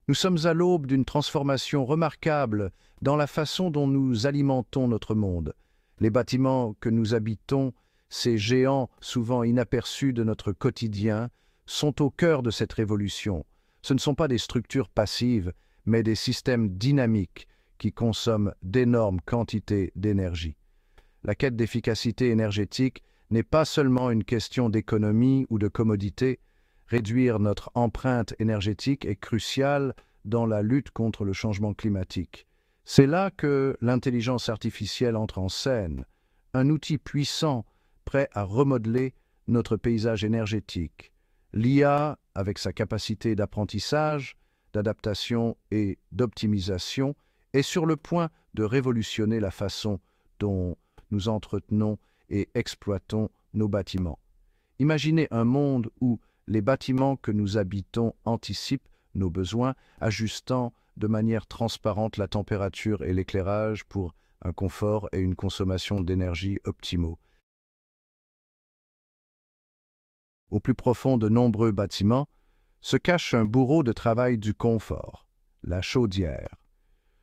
Nous sommes à l'aube d'une transformation remarquable dans la façon dont nous alimentons notre monde. Les bâtiments que nous habitons, ces géants souvent inaperçus de notre quotidien, sont au cœur de cette révolution. Ce ne sont pas des structures passives, mais des systèmes dynamiques qui consomment d'énormes quantités d'énergie. La quête d'efficacité énergétique n'est pas seulement une question d'économie ou de commodité. Réduire notre empreinte énergétique est crucial dans la lutte contre le changement climatique. C'est là que l'intelligence artificielle entre en scène, un outil puissant prêt à remodeler notre paysage énergétique. L'IA, avec sa capacité d'apprentissage, d'adaptation et d'optimisation, est sur le point de révolutionner la façon dont nous entretenons et exploitons nos bâtiments. Imaginez un monde où les bâtiments que nous habitons anticipent nos besoins, ajustant de manière transparente la température et l'éclairage pour un confort et une consommation d'énergie optimaux. Au plus profond de nombreux bâtiments se cache un bourreau de travail du confort, la chaudière.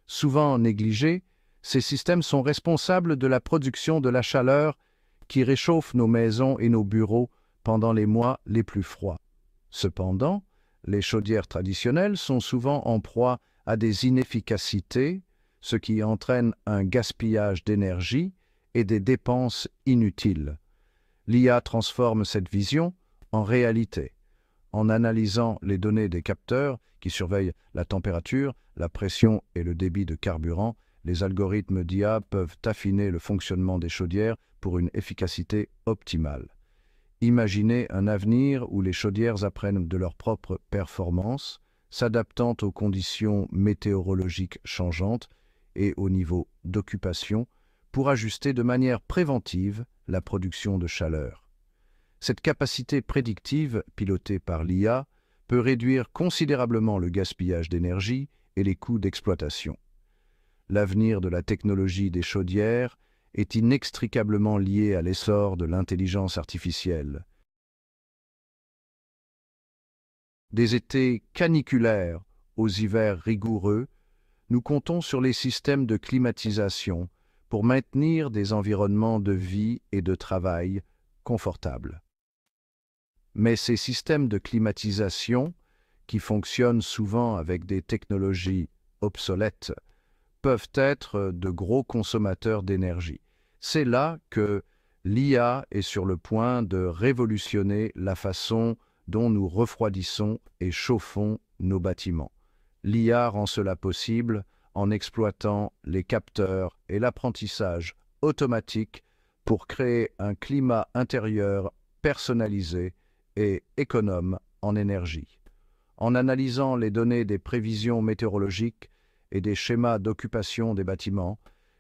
Souvent négligés, ces systèmes sont responsables de la production de la chaleur qui réchauffe nos maisons et nos bureaux pendant les mois les plus froids. Cependant, les chaudières traditionnelles sont souvent en proie à des inefficacités, ce qui entraîne un gaspillage d'énergie et des dépenses inutiles. L'IA transforme cette vision en réalité, en analysant les données des capteurs qui surveillent la température, la pression et le débit de carburant. Les algorithmes d'IA peuvent affiner le fonctionnement des chaudières pour une efficacité optimale. Imaginez un avenir où les chaudières apprennent de leur propre performance, s'adaptant aux conditions météorologiques changeantes et au niveau d'occupation pour ajuster de manière préventive la production de chaleur. Cette capacité prédictive, pilotée par l'IA, peut réduire considérablement le gaspillage d'énergie et les coûts d'exploitation. L'avenir de la technologie des chaudières est inextricablement lié à l'essor de l'intelligence artificielle. Des étés caniculaires aux hivers rigoureux, nous comptons sur les systèmes de climatisation pour maintenir des environnements de vie et de travail confortables. Mais ces systèmes de climatisation, qui fonctionnent souvent avec des technologies obsolètes, peuvent être de gros consommateurs d'énergie. C'est là que l'IA est sur le point de révolutionner la façon dont nous refroidissons et chauffons nos bâtiments. L'IA rend cela possible en exploitant les capteurs et l'apprentissage automatique pour créer un climat intérieur personnalisé et économe en énergie. En analysant les données des prévisions météorologiques et des schémas d'occupation des bâtiments,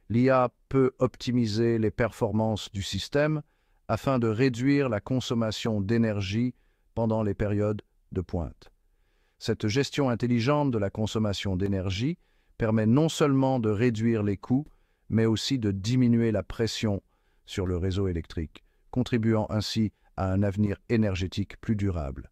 l'IA peut optimiser les performances du système afin de réduire la consommation d'énergie pendant les périodes de pointe. Cette gestion intelligente de la consommation d'énergie permet non seulement de réduire les coûts, mais aussi de diminuer la pression sur le réseau électrique, contribuant ainsi à un avenir énergétique plus durable.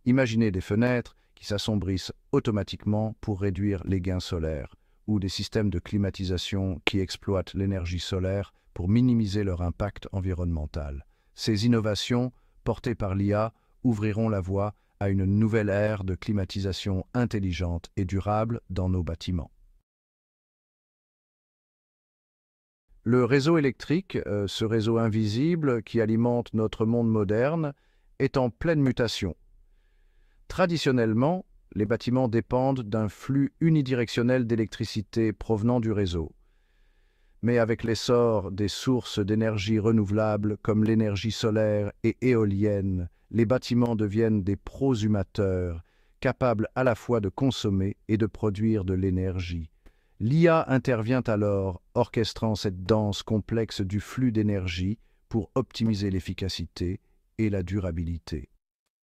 Imaginez des fenêtres qui s'assombrissent automatiquement pour réduire les gains solaires, ou des systèmes de climatisation qui exploitent l'énergie solaire pour minimiser leur impact environnemental. Ces innovations, portées par l'IA, ouvriront la voie à une nouvelle ère de climatisation intelligente et durable dans nos bâtiments. Le réseau électrique, ce réseau invisible qui alimente notre monde moderne, est en pleine mutation. Traditionnellement, les bâtiments dépendent d'un flux unidirectionnel d'électricité provenant du réseau. Mais avec l'essor des sources d'énergie renouvelables comme l'énergie solaire et éolienne, les bâtiments deviennent des prosumateurs, capables à la fois de consommer et de produire de l'énergie. L'IA intervient alors, orchestrant cette danse complexe du flux d'énergie pour optimiser l'efficacité et la durabilité.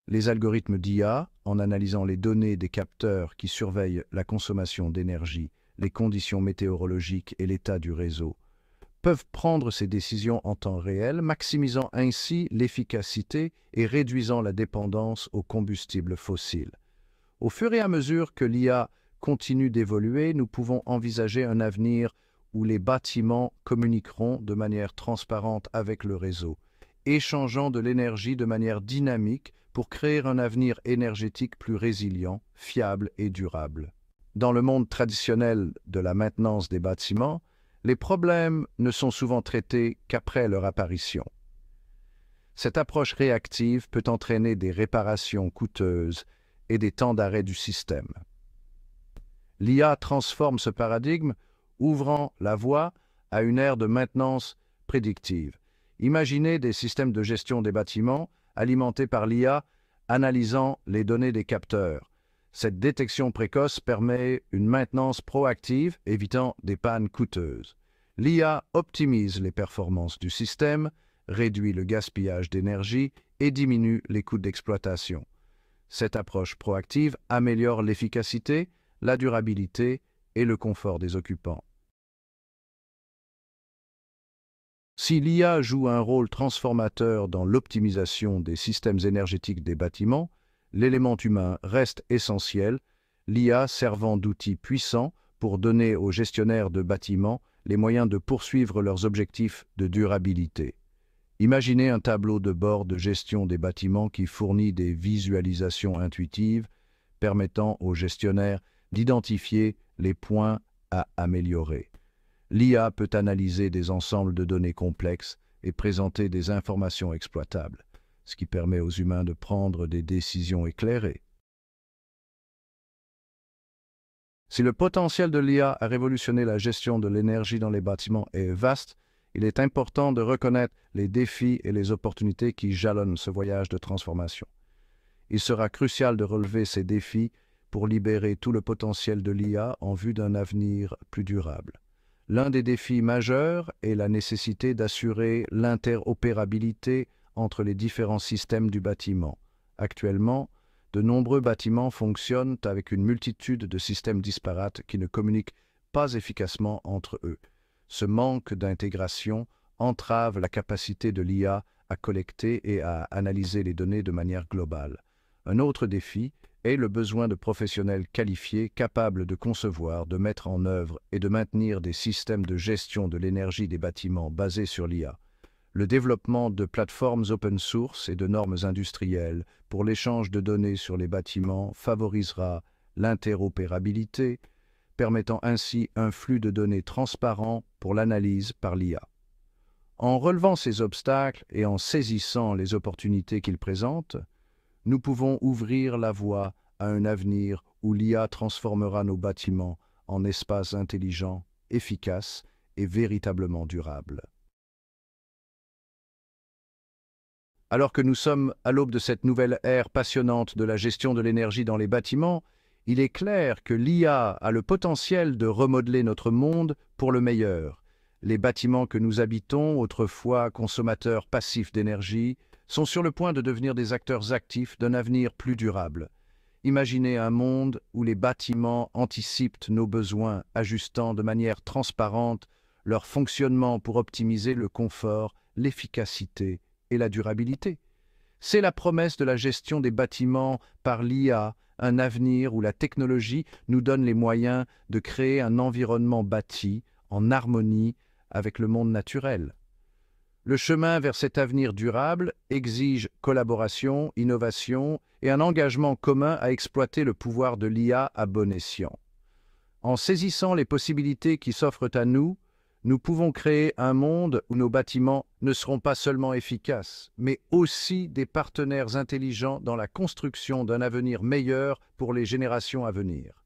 Les algorithmes d'IA, en analysant les données des capteurs qui surveillent la consommation d'énergie, les conditions météorologiques et l'état du réseau, peuvent prendre ces décisions en temps réel, maximisant ainsi l'efficacité et réduisant la dépendance aux combustibles fossiles. Au fur et à mesure que l'IA continue d'évoluer, nous pouvons envisager un avenir où les bâtiments communiqueront de manière transparente avec le réseau, échangeant de l'énergie de manière dynamique pour créer un avenir énergétique plus résilient, fiable et durable. Dans le monde traditionnel de la maintenance des bâtiments, les problèmes ne sont souvent traités qu'après leur apparition. Cette approche réactive peut entraîner des réparations coûteuses et des temps d'arrêt du système. L'IA transforme ce paradigme, ouvrant la voie à une ère de maintenance prédictive. Imaginez des systèmes de gestion des bâtiments alimentés par l'IA, analysant les données des capteurs. Cette détection précoce permet une maintenance proactive, évitant des pannes coûteuses. L'IA optimise les performances du système, réduit le gaspillage d'énergie et diminue les coûts d'exploitation. Cette approche proactive améliore l'efficacité, la durabilité et le confort des occupants. Si l'IA joue un rôle transformateur dans l'optimisation des systèmes énergétiques des bâtiments, l'élément humain reste essentiel, l'IA servant d'outil puissant pour donner aux gestionnaires de bâtiments les moyens de poursuivre leurs objectifs de durabilité. Imaginez un tableau de bord de gestion des bâtiments qui fournit des visualisations intuitives permettant aux gestionnaires d'identifier les points à améliorer. L'IA peut analyser des ensembles de données complexes et présenter des informations exploitables, ce qui permet aux humains de prendre des décisions éclairées. Si le potentiel de l'IA à révolutionner la gestion de l'énergie dans les bâtiments est vaste, il est important de reconnaître les défis et les opportunités qui jalonnent ce voyage de transformation. Il sera crucial de relever ces défis pour libérer tout le potentiel de l'IA en vue d'un avenir plus durable. L'un des défis majeurs est la nécessité d'assurer l'interopérabilité entre les différents systèmes du bâtiment. Actuellement, de nombreux bâtiments fonctionnent avec une multitude de systèmes disparates qui ne communiquent pas efficacement entre eux. Ce manque d'intégration entrave la capacité de l'IA à collecter et à analyser les données de manière globale. Un autre défi est le besoin de professionnels qualifiés capables de concevoir, de mettre en œuvre et de maintenir des systèmes de gestion de l'énergie des bâtiments basés sur l'IA. Le développement de plateformes open source et de normes industrielles pour l'échange de données sur les bâtiments favorisera l'interopérabilité, permettant ainsi un flux de données transparent pour l'analyse par l'IA. En relevant ces obstacles et en saisissant les opportunités qu'ils présentent, nous pouvons ouvrir la voie à un avenir où l'IA transformera nos bâtiments en espaces intelligents, efficaces et véritablement durables. Alors que nous sommes à l'aube de cette nouvelle ère passionnante de la gestion de l'énergie dans les bâtiments, il est clair que l'IA a le potentiel de remodeler notre monde pour le meilleur. Les bâtiments que nous habitons, autrefois consommateurs passifs d'énergie, sont sur le point de devenir des acteurs actifs d'un avenir plus durable. Imaginez un monde où les bâtiments anticipent nos besoins, ajustant de manière transparente leur fonctionnement pour optimiser le confort, l'efficacité et la durabilité. C'est la promesse de la gestion des bâtiments par l'IA, un avenir où la technologie nous donne les moyens de créer un environnement bâti en harmonie avec le monde naturel. Le chemin vers cet avenir durable exige collaboration, innovation et un engagement commun à exploiter le pouvoir de l'IA à bon escient. En saisissant les possibilités qui s'offrent à nous, nous pouvons créer un monde où nos bâtiments ne seront pas seulement efficaces, mais aussi des partenaires intelligents dans la construction d'un avenir meilleur pour les générations à venir.